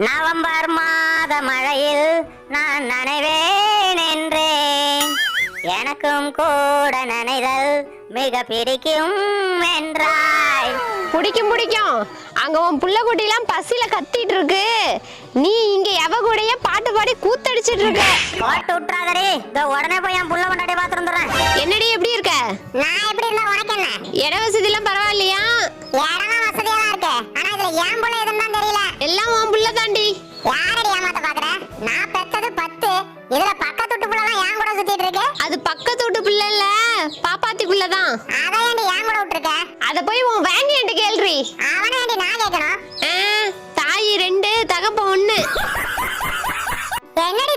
November மாத மழையில் நான் நனைவேன் என்றேன், எனக்கும் கூட நனைதல் மிக பிடிக்கும் என்றாய். பிடிக்கும் பிடிக்கும். அங்க உன் புள்ள குட்டிலாம் பசியில கத்திட்டு இருக்கு, நீ இங்க எவ கூடயே பாட்டு பாடி கூத்தடிச்சிட்டு இருக்க. போட்டு விட்டுறாதடி, இந்த உடனே போய் என் புள்ள கொண்டாடி பாத்துருந்துறேன். என்னடி எப்படி இருக்க? நான் எப்படி இருந்தா உனக்கு என்ன? இட வசதி எல்லாம் பரவாயில்லையா? இடமா வசதியா தான் இருக்கு, ஆனா இதுல ஏன் புள்ள எதுன்னு தெரியல. எல்லாம் உன் புள்ள தாண்டி. யாரடி ஏமாத்த பாக்குற? நான் பெத்தது 10, இதுல பக்கத்து வீட்டு புள்ளலாம் ஏன் கூட சுத்திட்டு இருக்கு. அது பக்கத்து வீட்டு பிள்ளை இல்ல, பாப்பாத்தி பிள்ளை தான். அதை ஏன்டி ஏன் கூட விட்டுருக்க? அத போய் உன் வேண்டியன்ட்டு கேள்றி. அவனை ஏன்டி நான் கேட்கணும்? தாய் 2 தகப்ப 1. என்னடி